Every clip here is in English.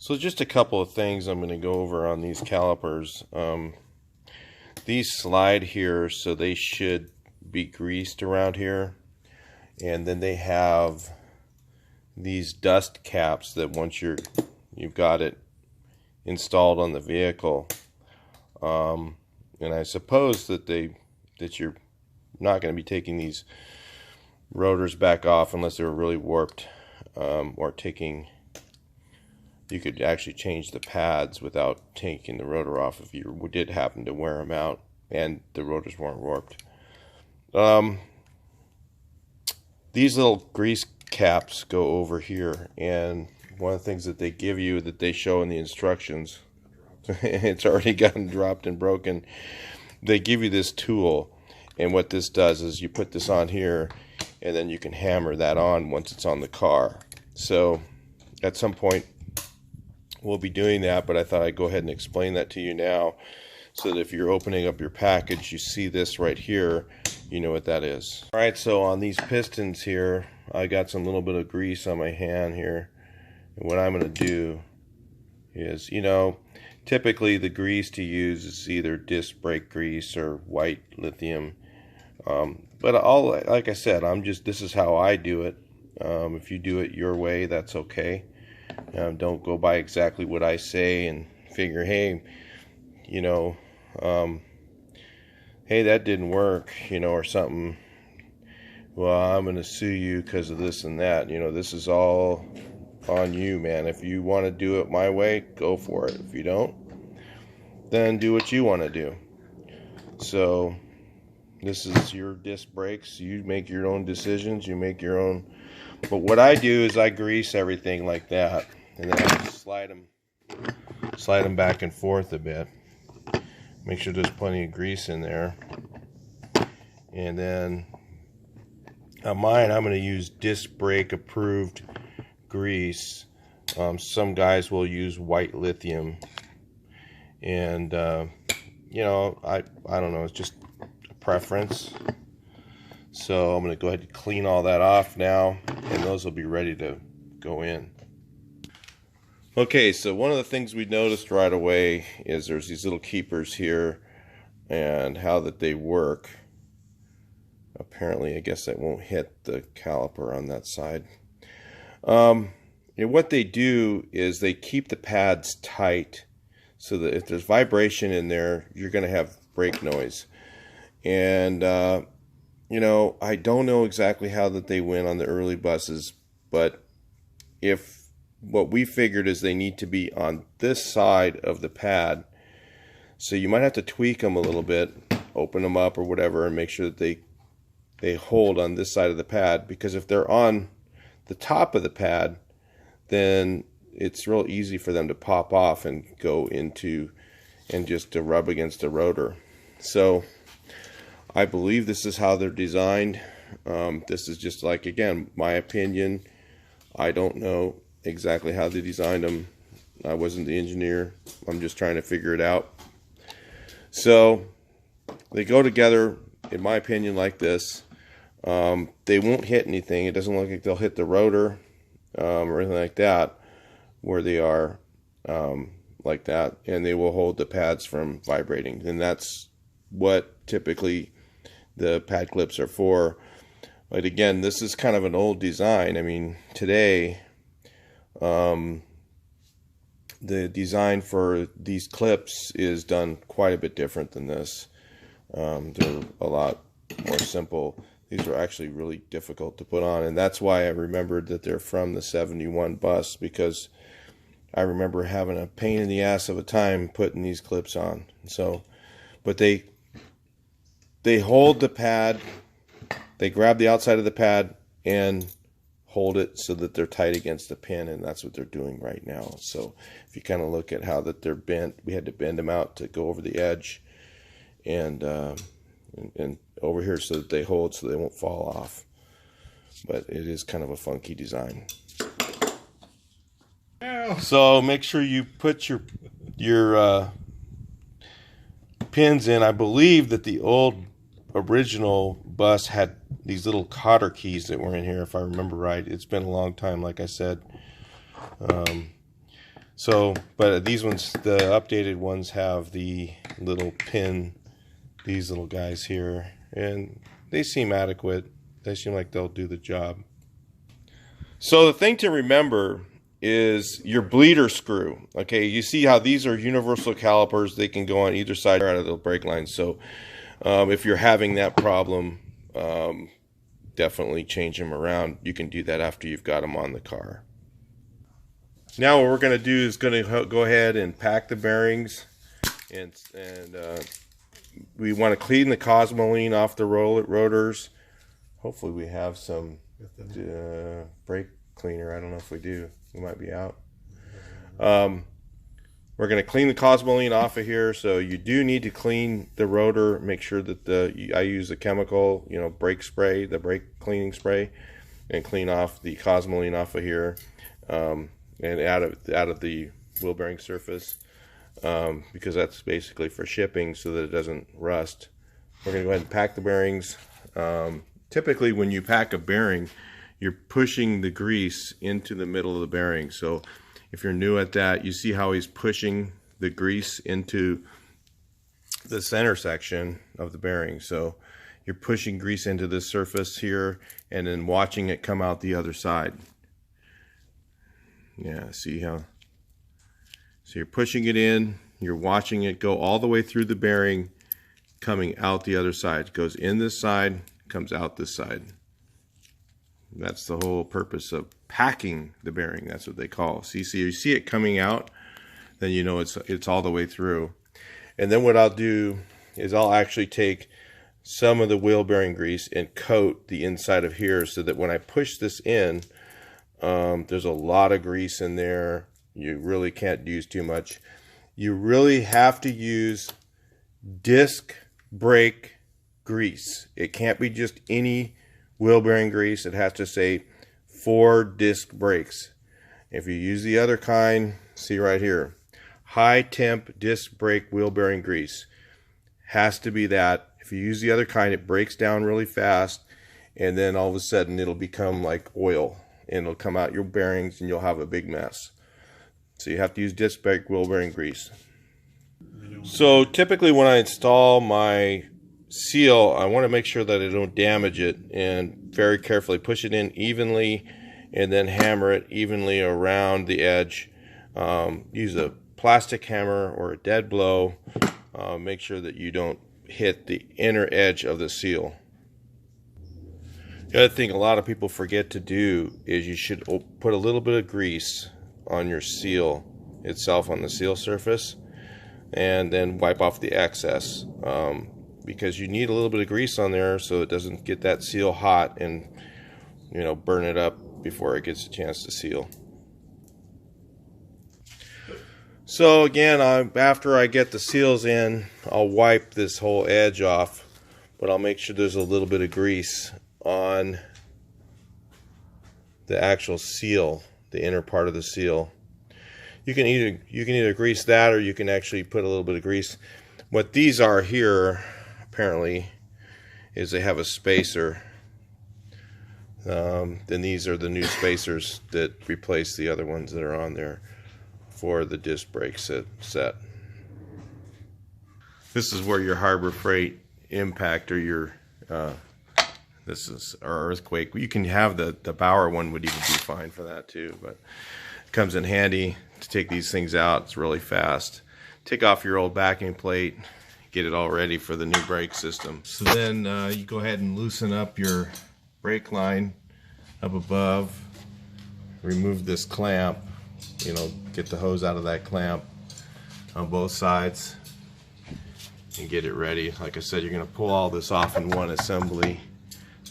So just a couple of things I'm going to go over on these calipers. These slide here, so they should be greased around here. And then they have these dust caps that once you've got it installed on the vehicle. And I suppose that you're not going to be taking these rotors back off unless they were really warped, or you could actually change the pads without taking the rotor off if you did happen to wear them out and the rotors weren't warped. These little grease caps go over here, and one of the things that they give you, that they show in the instructions, it's already gotten dropped and broken. They give you this tool, and what this does is you put this on here, and then you can hammer that on once it's on the car. So at some point we'll be doing that, but I thought I'd go ahead and explain that to you now, so that if you're opening up your package, you see this right here, you know what that is. Alright, so on these pistons here, I got some little bit of grease on my hand here. And what I'm going to do is, typically the grease to use is either disc brake grease or white lithium. But like I said, this is how I do it. If you do it your way, that's okay. Don't go by exactly what I say and figure, hey, hey, that didn't work, or something. Well, I'm going to sue you because of this and that. This is all on you, man. If you want to do it my way, go for it. If you don't, then do what you want to do. So this is your disc brakes. You make your own decisions. You make your own. But what I do is I grease everything like that, and then I just slide them back and forth a bit. Make sure there's plenty of grease in there. And then on mine, I'm going to use disc brake approved grease. Some guys will use white lithium, and I don't know, it's just a preference. So I'm going to go ahead and clean all that off now, and those will be ready to go in. Okay, so one of the things we noticed right away is there's these little keepers here, and how that they work. Apparently, I guess that won't hit the caliper on that side. And what they do is they keep the pads tight, so that if there's vibration in there, you're going to have brake noise. And I don't know exactly how that they went on the early buses, but what we figured is they need to be on this side of the pad. So you might have to tweak them a little bit, open them up or whatever, and make sure that they hold on this side of the pad, because if they're on the top of the pad, then it's real easy for them to pop off and go into and just to rub against the rotor. So I believe this is how they're designed. This is just, like, again, my opinion. I don't know exactly how they designed them. I wasn't the engineer. I'm just trying to figure it out. So they go together, in my opinion, like this. They won't hit anything. It doesn't look like they'll hit the rotor or anything like that, where they are like that, and they will hold the pads from vibrating. And that's what typically the pad clips are for. But again, this is kind of an old design. I mean, today the design for these clips is done quite a bit different than this. They're a lot more simple. These are actually really difficult to put on, and that's why I remembered that they're from the 71 bus, because I remember having a pain in the ass of a time putting these clips on. So, but they hold the pad, they grab the outside of the pad and hold it so that they're tight against the pin, and that's what they're doing right now. So if you kind of look at how that they're bent, we had to bend them out to go over the edge, and over here so that they hold, so they won't fall off. But it is kind of a funky design. So make sure you put your pins in. I believe that the old original bus had these little cotter keys that were in here, if I remember right. It's been a long time, like I said. So, but these ones, the updated ones, have the little pin, these little guys here, and they seem adequate. They seem like they'll do the job. So the thing to remember is your bleeder screw. Okay, you see how these are universal calipers. They can go on either side or out of the brake line. So if you're having that problem, definitely change them around. You can do that after you've got them on the car. Now what we're going to do is going to go ahead and pack the bearings, and we want to clean the cosmoline off the rotors. Hopefully we have some brake cleaner. I don't know if we do. We might be out. We're going to clean the cosmoline off of here, so you do need to clean the rotor. Make sure that I use a chemical, brake spray, the brake cleaning spray, and clean off the cosmoline off of here. And out of the wheel bearing surface, because that's basically for shipping so that it doesn't rust. We're going to go ahead and pack the bearings. Typically when you pack a bearing, you're pushing the grease into the middle of the bearing. So if you're new at that, you see how he's pushing the grease into the center section of the bearing. So you're pushing grease into this surface here and then watching it come out the other side. Yeah, see how? So you're pushing it in, you're watching it go all the way through the bearing, coming out the other side. It goes in this side, comes out this side. That's the whole purpose of packing the bearing. That's what they call. So you see it coming out, then you know it's all the way through. And then what I'll do is I'll actually take some of the wheel bearing grease and coat the inside of here so that when I push this in, there's a lot of grease in there. You really can't use too much. You really have to use disc brake grease. It can't be just any wheel bearing grease. It has to say 4 disc brakes. If you use the other kind, see right here, high temp disc brake wheel bearing grease. Has to be that. If you use the other kind, it breaks down really fast, and then all of a sudden it'll become like oil. And it'll come out your bearings and you'll have a big mess. So you have to use disc brake wheel bearing grease. So typically when I install my seal, I want to make sure that I don't damage it, and very carefully push it in evenly and then hammer it evenly around the edge. Use a plastic hammer or a dead blow. Make sure that you don't hit the inner edge of the seal. The other thing a lot of people forget to do is you should put a little bit of grease on your seal itself, on the seal surface, and then wipe off the excess, because you need a little bit of grease on there so it doesn't get that seal hot and burn it up before it gets a chance to seal. So again, after I get the seals in, I'll wipe this whole edge off, but I'll make sure there's a little bit of grease on the actual seal, the inner part of the seal. You can either grease that, or you can actually put a little bit of grease. What these are here, apparently, is they have a spacer. Then these are the new spacers that replace the other ones that are on there for the disc brake set. This is where your Harbor Freight impact, or your this is our earthquake. You can have the Bauer one, would even be fine for that too, but it comes in handy to take these things out. It's really fast. Take off your old backing plate, get it all ready for the new brake system. So then you go ahead and loosen up your brake line up above, remove this clamp, get the hose out of that clamp on both sides and get it ready. Like I said, you're going to pull all this off in one assembly.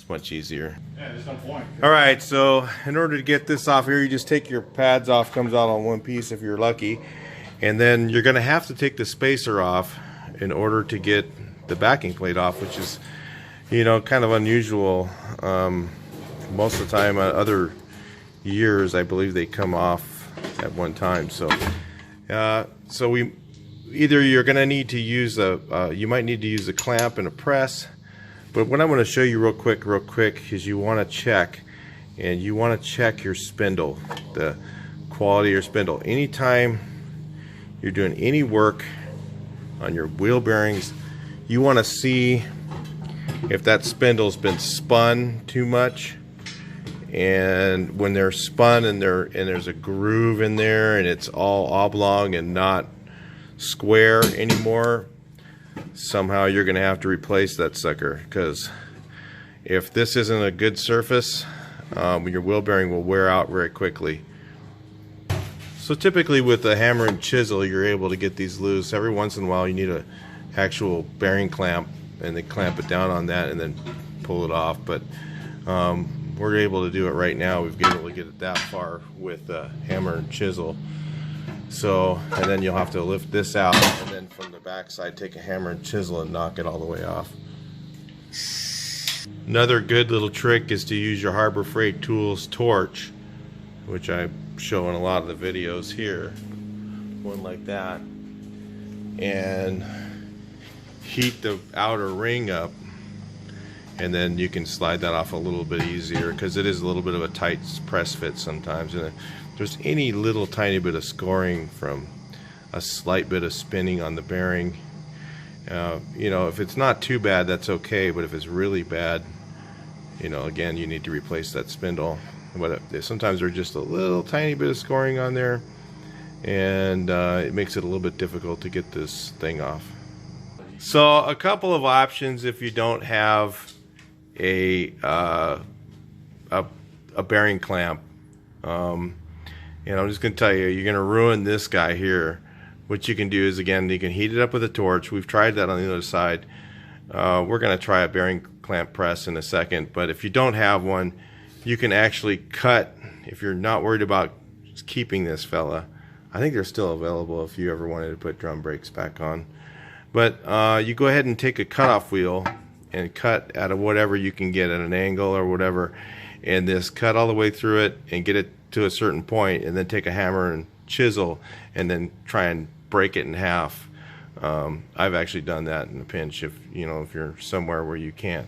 Much easier. Yeah, there's no point. Alright, so in order to get this off here, you just take your pads off. Comes out on one piece if you're lucky, and then you're going to have to take the spacer off in order to get the backing plate off, which is kind of unusual. Most of the time, other years, I believe they come off at one time. So either you're going to need to use you might need to use a clamp and a press. But what I'm going to show you real quick is you want to check your spindle, the quality of your spindle. Anytime you're doing any work on your wheel bearings, you want to see if that spindle's been spun too much. And when they're spun and there's a groove in there and it's all oblong and not square anymore, somehow you're going to have to replace that sucker, because if this isn't a good surface, your wheel bearing will wear out very quickly. So typically with a hammer and chisel you're able to get these loose. Every once in a while you need an actual bearing clamp, and they clamp it down on that and then pull it off. But we're able to do it right now. We've been able to get it that far with a hammer and chisel. So, and then you'll have to lift this out, and then from the back side take a hammer and chisel and knock it all the way off. Another good little trick is to use your Harbor Freight Tools torch, which I show in a lot of the videos here. One like that, and heat the outer ring up, and then you can slide that off a little bit easier, because it is a little bit of a tight press fit sometimes. And if there's any little tiny bit of scoring from a slight bit of spinning on the bearing, you know, if it's not too bad, that's okay. But if it's really bad, you know, again, you need to replace that spindle. But sometimes there's just a little tiny bit of scoring on there, and it makes it a little bit difficult to get this thing off. So a couple of options if you don't have a bearing clamp. And I'm just going to tell you, you're going to ruin this guy here. What you can do is, again, you can heat it up with a torch. We've tried that on the other side. We're going to try a bearing clamp press in a second. But if you don't have one, you can actually cut, if you're not worried about keeping this fella. I think they're still available if you ever wanted to put drum brakes back on. But you go ahead and take a cutoff wheel and cut out of whatever you can get at an angle or whatever, and this cut all the way through it and get it to a certain point, and then take a hammer and chisel and then try and break it in half. I've actually done that in a pinch. If you know, if you're somewhere where you can't,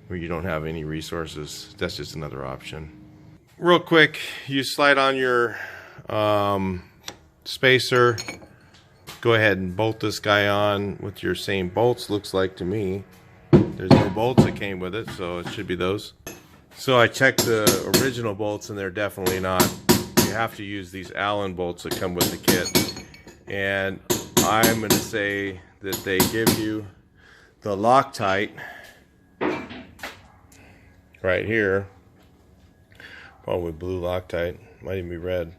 where you don't have any resources, that's just another option. Real quick, you slide on your spacer. Go ahead and bolt this guy on with your same bolts, looks like to me. There's no bolts that came with it, so it should be those. So I checked the original bolts, and they're definitely not. You have to use these Allen bolts that come with the kit. And I'm going to say that they give you the Loctite right here. Probably blue Loctite, might even be red,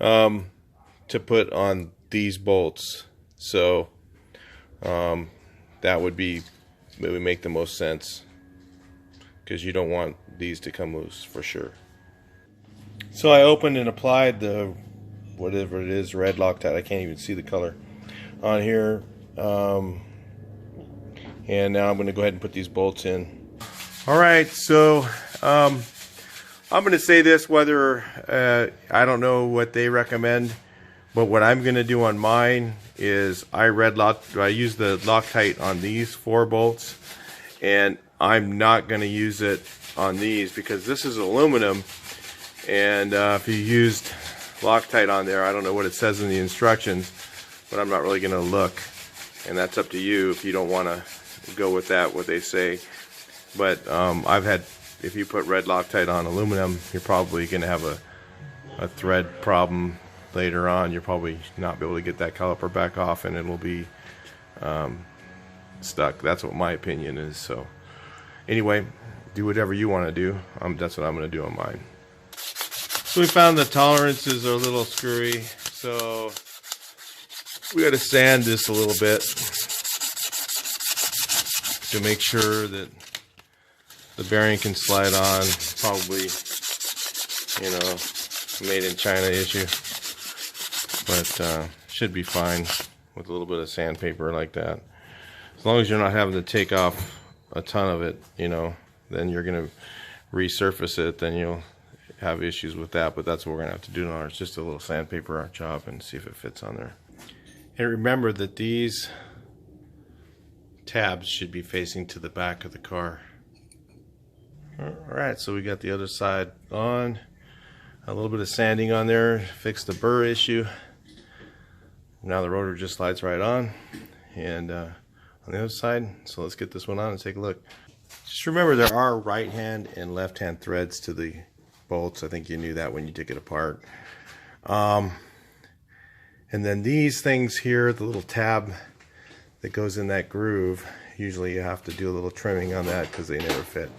to put on these bolts. So that would make the most sense, because you don't want these to come loose for sure. So I opened and applied the whatever it is, red Loctite, I can't even see the color on here, and now I'm going to go ahead and put these bolts in. Alright, so I'm going to say this, whether I don't know what they recommend, but what I'm going to do on mine is I use the Loctite on these 4 bolts, and I'm not going to use it on these because this is aluminum, and if you used Loctite on there, I don't know what it says in the instructions, but I'm not really going to look, and that's up to you if you don't want to go with that, what they say. But if you put red Loctite on aluminum, you're probably going to have a thread problem later on. You'll probably not be able to get that caliper back off, and it'll be stuck. That's what my opinion is. So anyway, do whatever you want to do. That's what I'm going to do on mine. So we found the tolerances are a little screwy, so we got to sand this a little bit to make sure that the bearing can slide on. Probably, you know, made in China issue, but should be fine with a little bit of sandpaper like that. As long as you're not having to take off a ton of it, you know, then you're going to resurface it, then you'll have issues with that. But that's what we're going to have to do now. It's just a little sandpaper job and see if it fits on there. And remember that these tabs should be facing to the back of the car. Alright, so we got the other side on. A little bit of sanding on there, fix the burr issue. Now the rotor just slides right on. And on the other side, so let's get this one on and take a look. Just remember there are right hand and left hand threads to the bolts. I think you knew that when you took it apart. And then these things here, the little tab that goes in that groove, usually you have to do a little trimming on that because they never fit.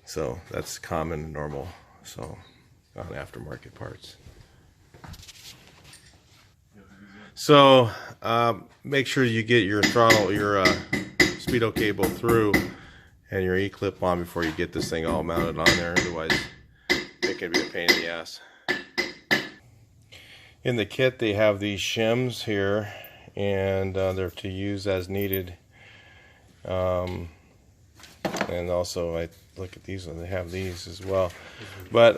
So that's common and normal. So on aftermarket parts. So make sure you get your throttle, your speedo cable through and your E-clip on before you get this thing all mounted on there. Otherwise it can be a pain in the ass. In the kit they have these shims here, and they're to use as needed. And also I look at these and they have these as well. But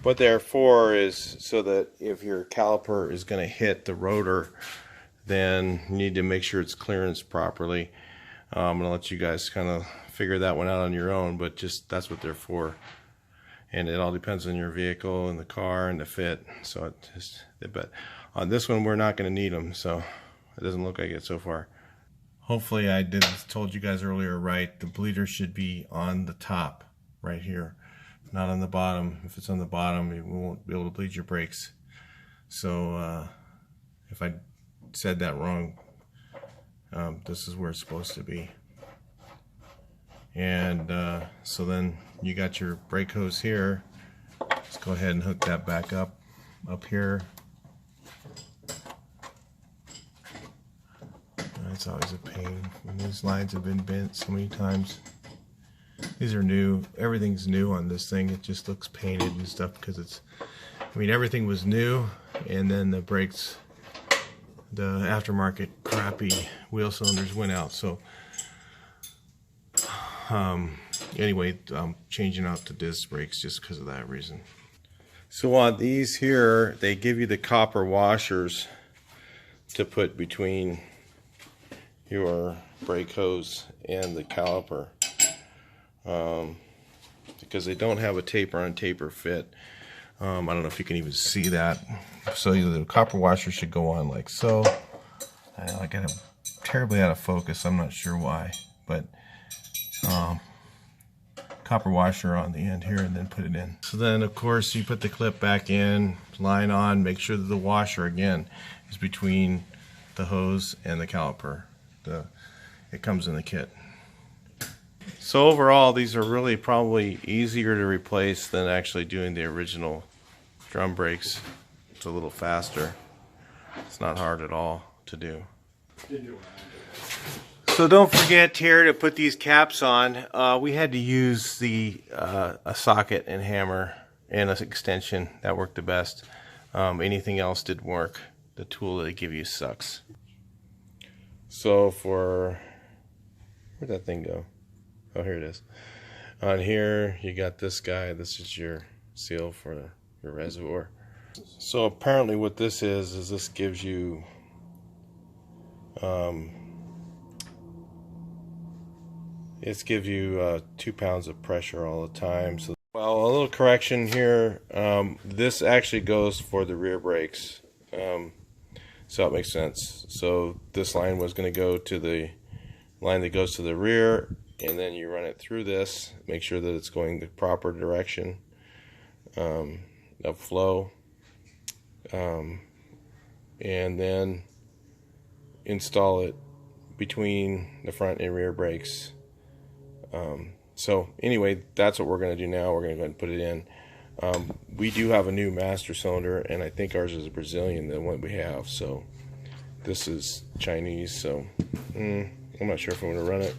what they're for is so that if your caliper is going to hit the rotor, then you need to make sure it's clearanced properly. I'm going to let you guys kind of figure that one out on your own, but just that's what they're for. And it all depends on your vehicle and the car and the fit. So it just, but on this one we're not going to need them, so it doesn't look like it so far. Hopefully I told you guys earlier right, the bleeder should be on the top right here, not on the bottom. If it's on the bottom, you won't be able to bleed your brakes. So if I said that wrong, this is where it's supposed to be. And so then you got your brake hose here. Let's go ahead and hook that back up here. It's always a pain when these lines have been bent so many times. These are new. Everything's new on this thing. It just looks painted and stuff because it's, I mean, everything was new, and then the brakes, the aftermarket crappy wheel cylinders went out. So anyway, I'm changing out to disc brakes just because of that reason. So on these here, they give you the copper washers to put between your brake hose and the caliper, because they don't have a taper on taper fit. I don't know if you can even see that. So the copper washer should go on like so. I got it terribly out of focus, I'm not sure why, but copper washer on the end here and then put it in. So then of course you put the clip back in, line on, make sure that the washer again is between the hose and the caliper. It comes in the kit. So overall, these are really probably easier to replace than actually doing the original drum brakes. It's a little faster. It's not hard at all to do. So don't forget here to put these caps on. We had to use a socket and hammer and an extension. That worked the best. Anything else didn't work. The tool that they give you sucks. So where'd that thing go? Oh, here it is. On here you got this guy. This is your seal for your reservoir. So apparently what this is this gives you it gives you 2 pounds of pressure all the time. So, well, a little correction here. This actually goes for the rear brakes. So it makes sense. So this line was going to go to the line that goes to the rear, and then you run it through this, make sure that it's going the proper direction of flow, and then install it between the front and rear brakes. So anyway, that's what we're going to do now. We're going to go ahead and put it in. We do have a new master cylinder, and I think ours is a Brazilian than what we have. So this is Chinese, so I'm not sure if I'm going to run it.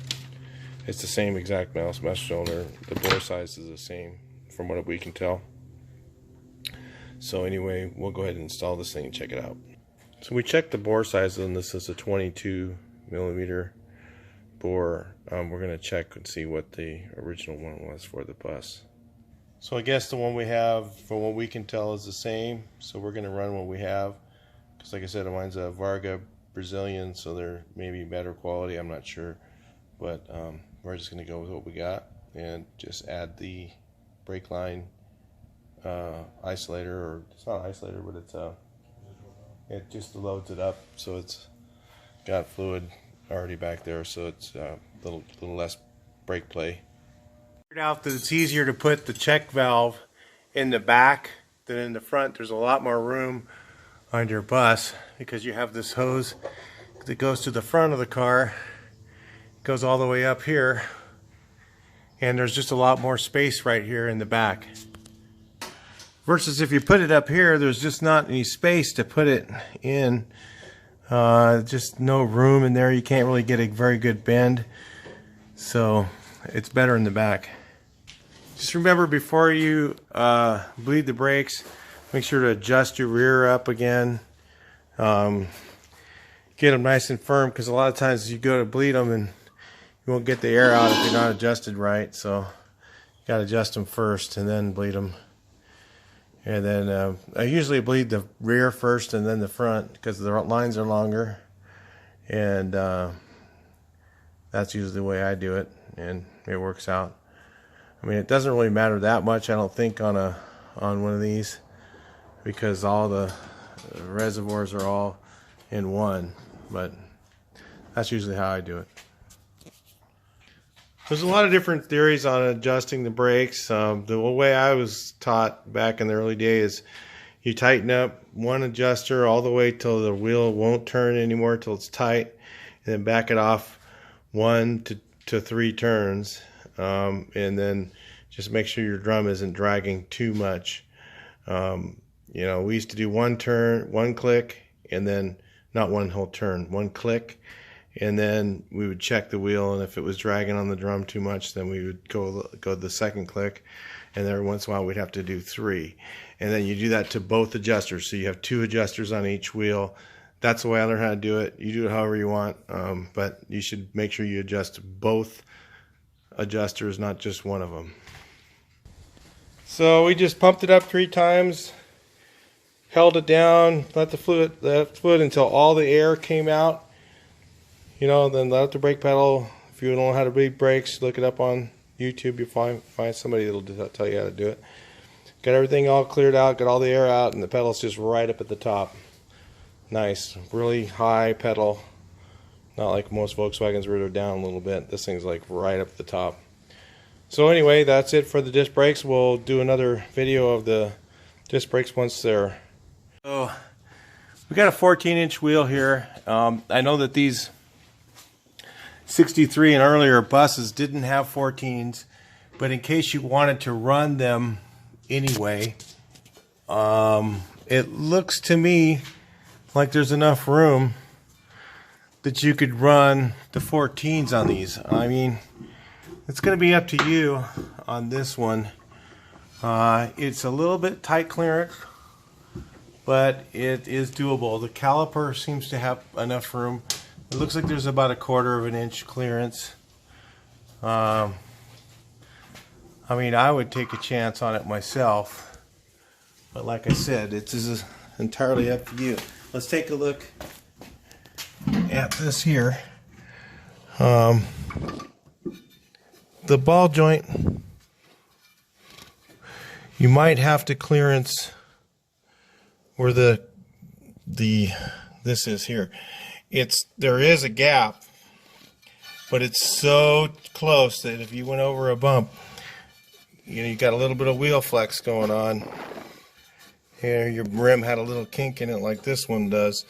It's the same exact master cylinder. The bore size is the same from what we can tell. So anyway, we'll go ahead and install this thing and check it out. So we checked the bore size, and this is a 22 millimeter bore. We're going to check and see what the original one was for the bus. So I guess the one we have, from what we can tell, is the same. So we're going to run what we have, because like I said, mine's a Varga Brazilian, so they're maybe better quality, I'm not sure. But we're just going to go with what we got and just add the brake line isolator, or it's not an isolator, but it's it just loads it up, so it's got fluid already back there, so it's a little less brake play. Figured out that it's easier to put the check valve in the back than in the front. There's a lot more room on your bus because you have this hose that goes to the front of the car, goes all the way up here, and there's just a lot more space right here in the back. Versus if you put it up here, there's just not any space to put it in. Just no room in there. You can't really get a very good bend. So it's better in the back. Just remember, before you bleed the brakes, make sure to adjust your rear up again. Get them nice and firm, because a lot of times you go to bleed them and you won't get the air out if they're not adjusted right. So you got to adjust them first and then bleed them. And then I usually bleed the rear first and then the front, because the lines are longer. And that's usually the way I do it, and it works out. I mean, it doesn't really matter that much, I don't think, on one of these, because all the reservoirs are all in one. But that's usually how I do it. There's a lot of different theories on adjusting the brakes. The way I was taught back in the early days, you tighten up one adjuster all the way till the wheel won't turn anymore, till it's tight, and then back it off 1 to 3 turns, and then just make sure your drum isn't dragging too much. You know, we used to do 1 turn, 1 click, and then not 1 whole turn, 1 click. And then we would check the wheel, and if it was dragging on the drum too much, then we would go the 2nd click, and every once in a while we'd have to do 3. And then you do that to both adjusters, so you have 2 adjusters on each wheel. That's the way I learned how to do it. You do it however you want, but you should make sure you adjust both adjusters, not just one of them. So we just pumped it up 3 times, held it down, let the fluid until all the air came out. You know, then let out the brake pedal. If you don't know how to read brakes, look it up on YouTube. You'll find somebody that'll tell you how to do it. Got everything all cleared out, got all the air out, and the pedal's just right up at the top. Nice, really high pedal. Not like most Volkswagens where they're down a little bit. This thing's like right up at the top. So anyway, that's it for the disc brakes. We'll do another video of the disc brakes once they're... So we got a 14-inch wheel here. I know that these 63 and earlier buses didn't have 14s, but in case you wanted to run them anyway, it looks to me like there's enough room that you could run the 14s on these. I mean, it's going to be up to you on this one. It's a little bit tight clearance, but it is doable. The caliper seems to have enough room. It looks like there's about 1/4 of an inch clearance. I mean, I would take a chance on it myself, but like I said, it's entirely up to you. Let's take a look at this here. The ball joint, you might have to clearance where this is here. There is a gap, but it's so close that if you went over a bump, you know, you got a little bit of wheel flex going on. Here, your rim had a little kink in it like this one does.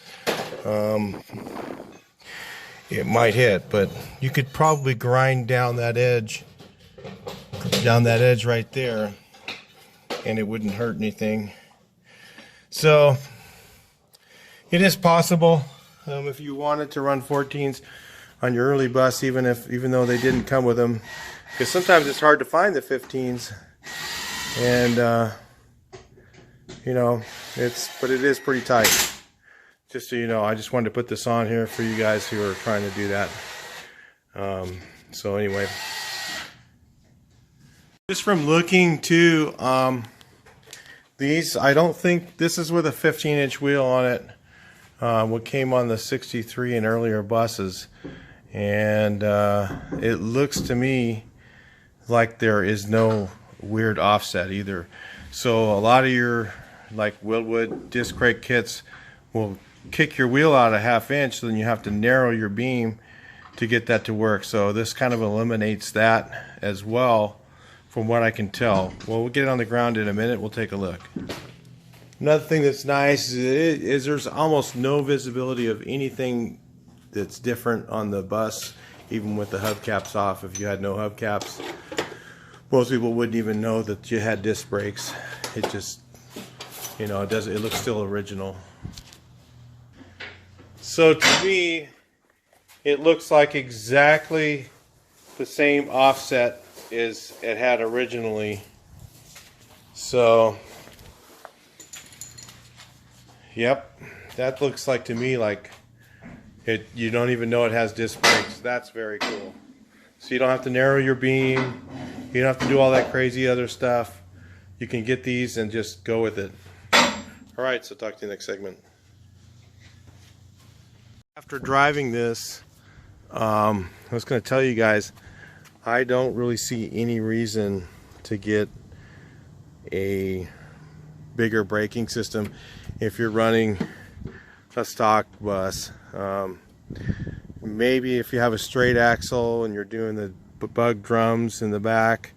It might hit, but you could probably grind down that edge right there, and it wouldn't hurt anything. So it is possible. If you wanted to run 14s on your early bus, even though they didn't come with them, because sometimes it's hard to find the 15s, and you know, but it is pretty tight. Just so you know, I just wanted to put this on here for you guys who are trying to do that. So anyway, just from looking to these, I don't think this is with a 15-inch wheel on it. What came on the 63 and earlier buses, and it looks to me like there is no weird offset either. So a lot of your like Wildwood disc brake kits will kick your wheel out a 1/2 inch, so then you have to narrow your beam to get that to work. So this kind of eliminates that as well, from what I can tell. Well, we'll get it on the ground in a minute. We'll take a look. Another thing that's nice is there's almost no visibility of anything that's different on the bus, even with the hubcaps off. If you had no hubcaps, most people wouldn't even know that you had disc brakes. It just, you know, it looks still original. So to me, it looks like exactly the same offset as it had originally. So, yep, that looks like to me like it. You don't even know it has disc brakes. That's very cool. So you don't have to narrow your beam. You don't have to do all that crazy other stuff. You can get these and just go with it. All right, so talk to you next segment. After driving this, I was going to tell you guys, I don't really see any reason to get a bigger braking system if you're running a stock bus. Maybe if you have a straight axle and you're doing the bug drums in the back,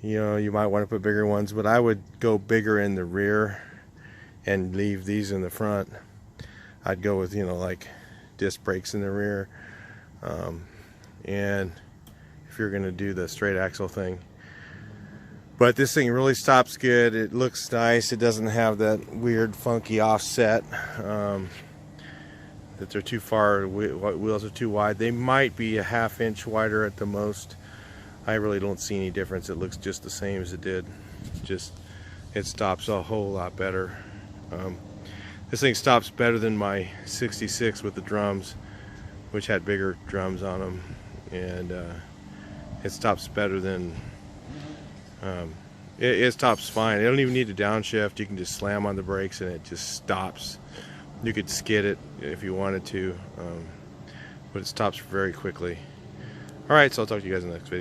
you know, you might want to put bigger ones, but I would go bigger in the rear and leave these in the front. I'd go with, you know, like disc brakes in the rear. And if you're going to do the straight axle thing, but this thing really stops good. It looks nice. It doesn't have that weird funky offset that they're too far, wheels are too wide. They might be a 1/2 inch wider at the most. I really don't see any difference. It looks just the same as it did, just it stops a whole lot better. This thing stops better than my 66 with the drums, which had bigger drums on them, and it stops better than it stops fine. It don't even need a downshift. You can just slam on the brakes and it just stops. You could skid it if you wanted to, but it stops very quickly. All right, so I'll talk to you guys in the next video.